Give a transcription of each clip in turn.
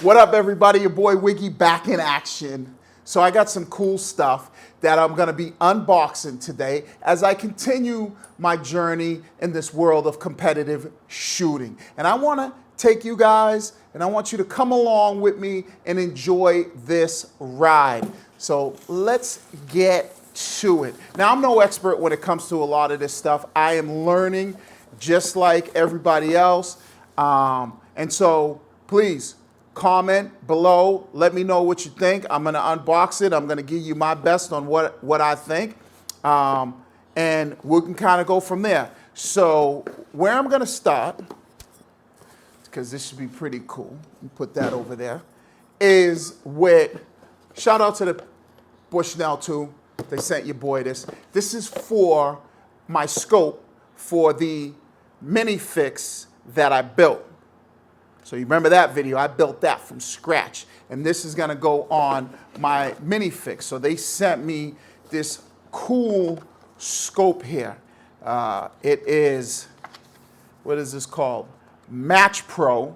What up, everybody? Your boy Wiggy back in action. So I got some cool stuff that I'm going to be unboxing today as I continue my journey in this world of competitive shooting. And I want to take you guys and I want you to come along with me and enjoy this ride. So let's get to it. Now, I'm no expert when it comes to a lot of this stuff. I am learning just like everybody else. And so please comment below. Let me know what you think. I'm going to unbox it. I'm going to give you my best on what I think. And we can kind of go from there. So where I'm going to start, because this should be pretty cool, put that over there, is with, shout out to the Bushnell too. They sent your boy this. This is for my scope for the mini fix that I built. So you remember that video? I built that from scratch. And this is going to go on my mini fix. So they sent me this cool scope here. It is, what is this called? Match Pro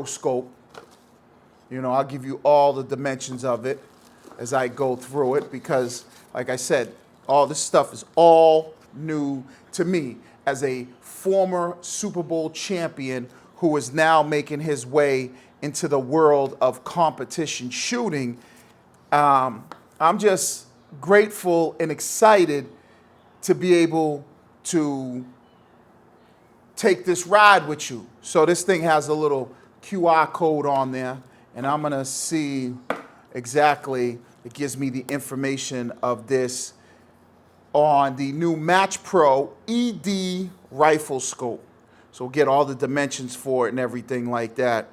scope. You know, I'll give you all the dimensions of it as I go through it because, like I said, all this stuff is all new to me as a former Super Bowl champion who is now making his way into the world of competition shooting. I'm just grateful and excited to be able to take this ride with you. So this thing has a little QR code on there, and I'm gonna see exactly, it gives me the information of this on the new Match Pro ED rifle scope. So we'll get all the dimensions for it and everything like that.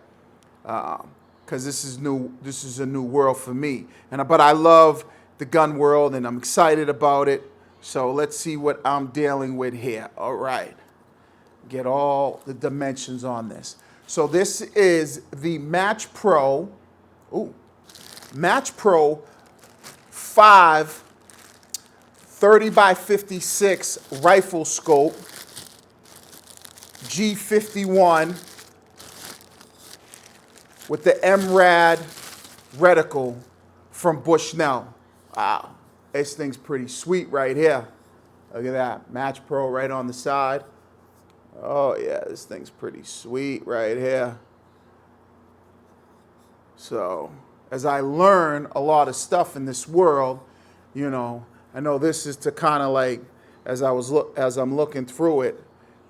Because this is new, this is a new world for me. But I love the gun world and I'm excited about it. So let's see what I'm dealing with here. All right. Get all the dimensions on this. So this is the Match Pro, Match Pro 5 30x56 rifle scope, G51 with the MRAD reticle from Bushnell. Wow, this thing's pretty sweet right here. Look at that, Match Pro right on the side. Oh yeah, this thing's pretty sweet right here. So as I learn a lot of stuff in this world, you know, I know this is to kind of like, as I'm looking through it,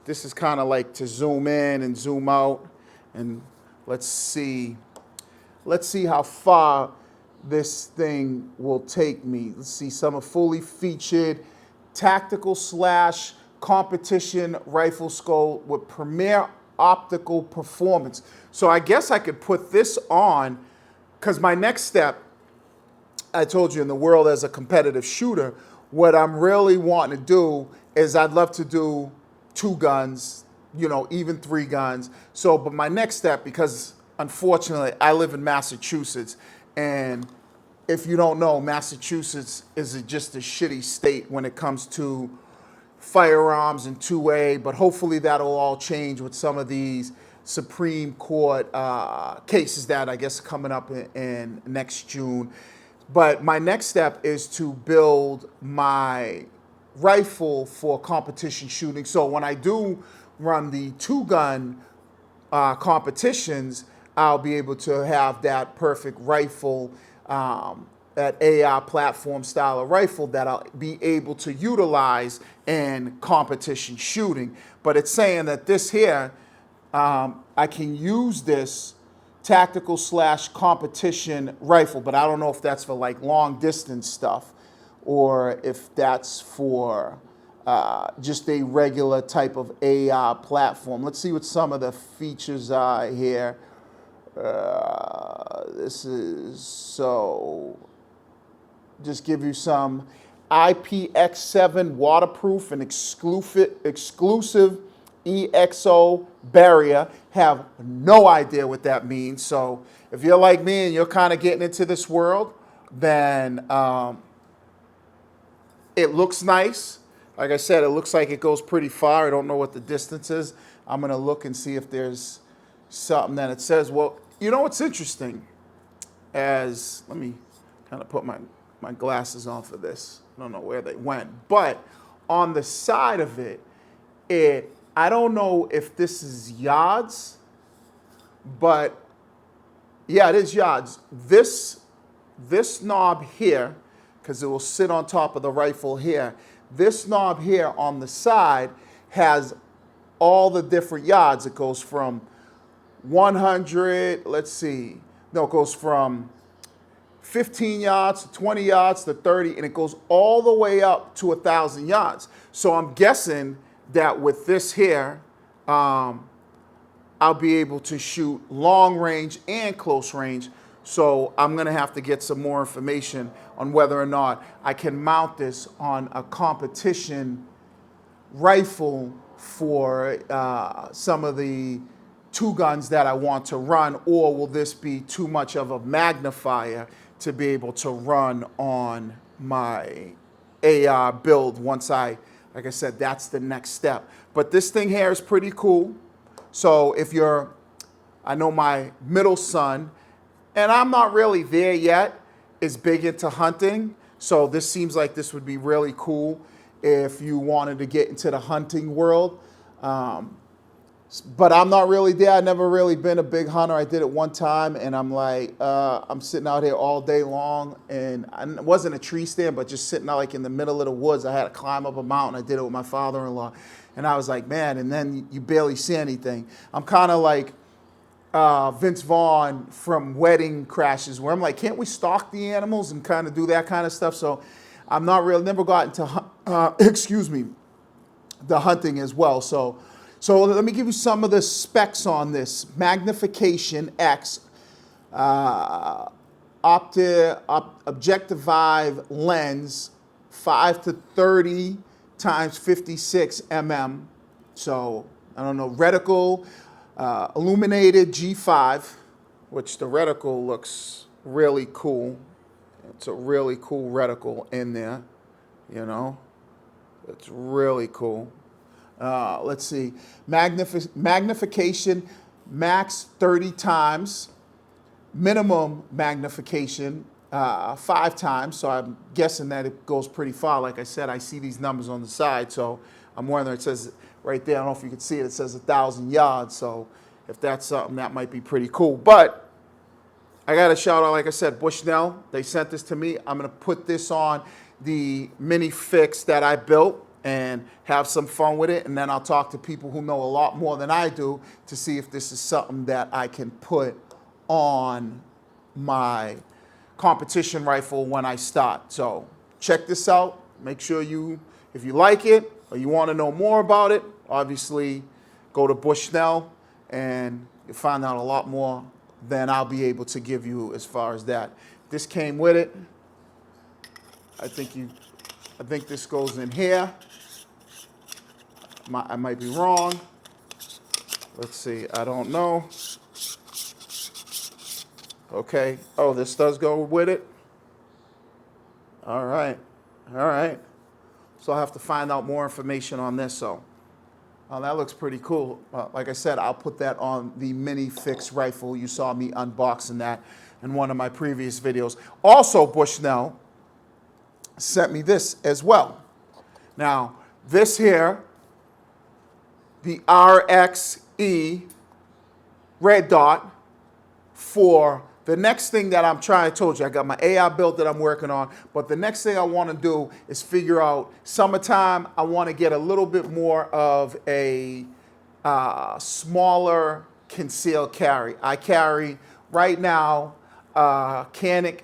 this is kind of like to zoom in and zoom out, and let's see how far this thing will take me. Let's see, some fully featured tactical / competition rifle scope with premier optical performance. So I guess I could put this on, because my next step, I told you, in the world as a competitive shooter, what I'm really wanting to do is I'd love to do 2 guns, you know, even 3 guns. So, but my next step, because unfortunately I live in Massachusetts, and if you don't know, Massachusetts is just a shitty state when it comes to firearms and 2A, but hopefully that'll all change with some of these Supreme Court cases that I guess are coming up in next June. But my next step is to build my rifle for competition shooting. So when I do run the 2-gun competitions, I'll be able to have that perfect rifle, that AR platform style of rifle that I'll be able to utilize in competition shooting. But it's saying that this here, I can use this tactical / competition rifle, but I don't know if that's for like long distance stuff or if that's for just a regular type of AR platform. Let's see what some of the features are here. This is, so just give you some IPX7 waterproof and exclusive EXO barrier. Have no idea what that means. So if you're like me and you're kind of getting into this world, then it looks nice. Like I said, it looks like it goes pretty far. I don't know what the distance is. I'm going to look and see if there's something that it says. Well, you know what's interesting? Let me kind of put my glasses on for this. I don't know where they went. But on the side of it, I don't know if this is yards, but yeah, it is yards. This knob here, because it will sit on top of the rifle here, this knob here on the side has all the different yards. It goes from 100, let's see, no, it goes from 15 yards to 20 yards to 30, and it goes all the way up to 1,000 yards. So I'm guessing that with this here, I'll be able to shoot long range and close range. So I'm gonna have to get some more information on whether or not I can mount this on a competition rifle for some of the two guns that I want to run, or will this be too much of a magnifier to be able to run on my AR build once like I said, that's the next step. But this thing here is pretty cool. So I know my middle son, and I'm not really there yet, is big into hunting. So this seems like this would be really cool if you wanted to get into the hunting world. But I'm not really there. I've never really been a big hunter. I did it one time, and I'm like, I'm sitting out here all day long, and it wasn't a tree stand, but just sitting out like in the middle of the woods. I had to climb up a mountain. I did it with my father-in-law, and I was like, man, and then you barely see anything. I'm kind of like Vince Vaughn from Wedding Crashes, where I'm like, can't we stalk the animals and kind of do that kind of stuff? So I'm not really, never got into, the hunting as well. So let me give you some of the specs on this. Magnification X, objective lens, 5 to 30 times 56 mm. So I don't know, reticle, illuminated G5, which the reticle looks really cool. It's a really cool reticle in there, you know. It's really cool. Let's see, magnification, max 30 times, minimum magnification, 5 times. So I'm guessing that it goes pretty far. Like I said, I see these numbers on the side, so I'm wondering, it says right there, I don't know if you can see it, it says 1,000 yards. So if that's something, that might be pretty cool. But I got to shout out, like I said, Bushnell, they sent this to me. I'm going to put this on the mini fix that I built and have some fun with it, and then I'll talk to people who know a lot more than I do to see if this is something that I can put on my competition rifle when I start. So check this out. Make sure if you like it or you want to know more about it, obviously go to Bushnell and you'll find out a lot more than I'll be able to give you as far as that. This came with it. I think this goes in here. I might be wrong. Let's see, I don't know. Okay, oh, this does go with it. All right. So I'll have to find out more information on this. So that looks pretty cool. Like I said, I'll put that on the mini fix rifle. You saw me unboxing that in one of my previous videos. Also, Bushnell sent me this as well. Now, this here, the RXE red dot, for the next thing that I'm trying. I told you I got my AR build that I'm working on, but the next thing I want to do is figure out, summertime, I want to get a little bit more of a smaller concealed carry. I carry right now Canik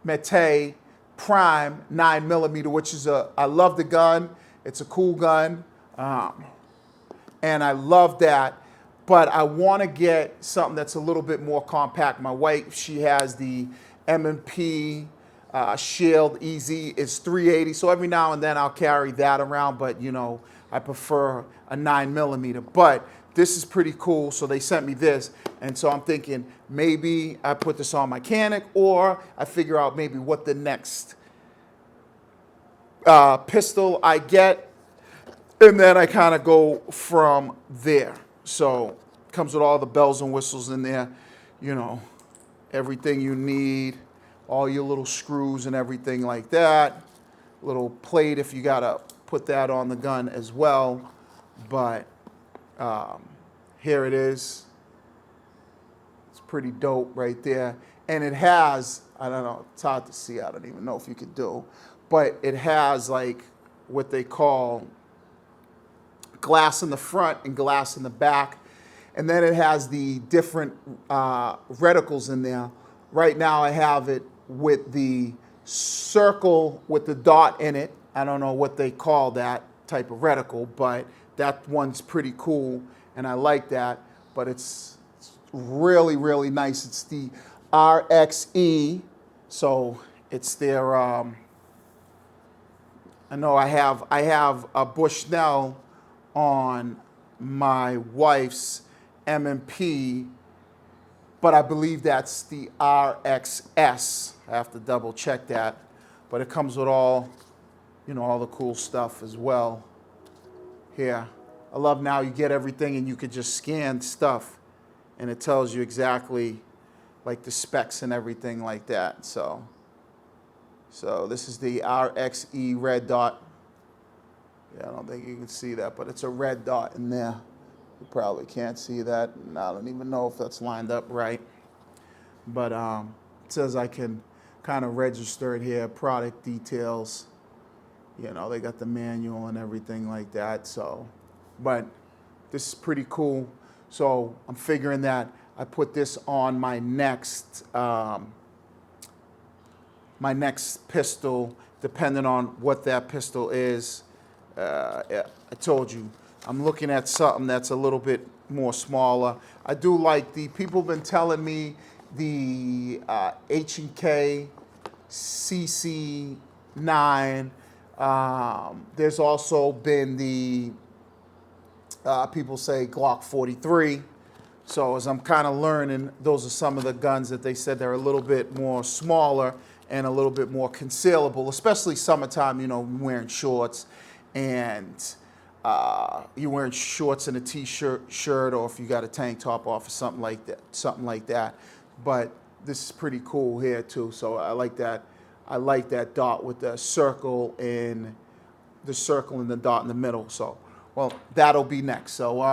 Mete Prime 9mm, which is I love the gun. It's a cool gun, and I love that. But I want to get something that's a little bit more compact. My wife, she has the M&P Shield Easy. It's 380, so every now and then I'll carry that around. But you know, I prefer a 9mm. But this is pretty cool, so they sent me this, and so I'm thinking maybe I put this on my Canik, or I figure out maybe what the next pistol I get, and then I kind of go from there. So Comes with all the bells and whistles in there, you know, everything you need, all your little screws and everything like that. Little plate if you gotta put that on the gun as well. But here it is. It's pretty dope right there. And it has, I don't know, it's hard to see, I don't even know if you could do, but it has like what they call glass in the front and glass in the back. And then it has the different reticles in there. Right now I have it with the circle with the dot in it. I don't know what they call that type of reticle, but that one's pretty cool and I like that. But it's really, really nice. It's the RXE. So it's their, I know I have a Bushnell on my wife's M&P, but I believe that's the RXS. I have to double check that, but it comes with all, you know, all the cool stuff as well here. I love now you get everything and you could just scan stuff and it tells you exactly like the specs and everything like that. So this is the RXE red dot. Yeah, I don't think you can see that, but it's a red dot in there. You probably can't see that. And I don't even know if that's lined up right. But it says I can kind of register it here, product details. You know, they got the manual and everything like that. So, but this is pretty cool. So I'm figuring that I put this on my next pistol, depending on what that pistol is. I told you, I'm looking at something that's a little bit more smaller. I do like people have been telling me the H&K CC9. There's also been the, people say Glock 43. So as I'm kind of learning, those are some of the guns that they said they're a little bit more smaller and a little bit more concealable, especially summertime, you know, wearing shorts and you're wearing shorts and a shirt, or if you got a tank top off or something like that. But this is pretty cool here too. So I like that. I like that dot with the circle and the dot in the middle. So, well, that'll be next. So,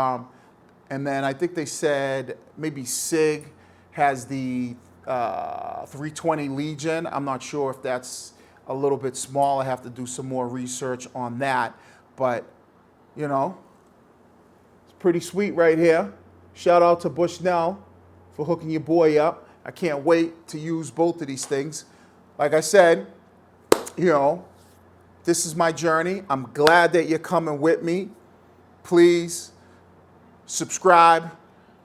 and then I think they said maybe SIG has the 320 Legion. I'm not sure if that's a little bit small. I have to do some more research on that. But, you know, it's pretty sweet right here. Shout out to Bushnell for hooking your boy up. I can't wait to use both of these things. Like I said, you know, this is my journey. I'm glad that you're coming with me. Please subscribe,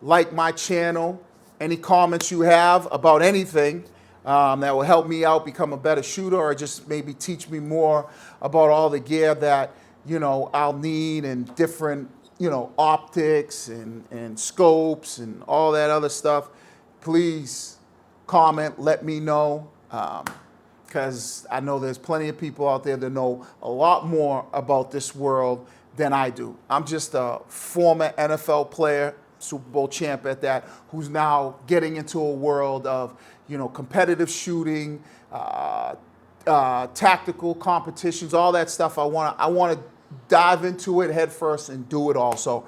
like my channel. Any comments you have about anything that will help me out become a better shooter, or just maybe teach me more about all the gear that, you know, I'll need, and different, you know, optics and scopes and all that other stuff. Please comment, let me know, because I know there's plenty of people out there that know a lot more about this world than I do. I'm just a former NFL player, Super Bowl champ at that, who's now getting into a world of, you know, competitive shooting, tactical competitions, all that stuff. I want to dive into it head first and do it all. So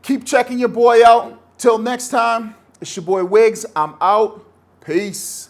keep checking your boy out. Till next time, it's your boy Wiggs. I'm out. Peace.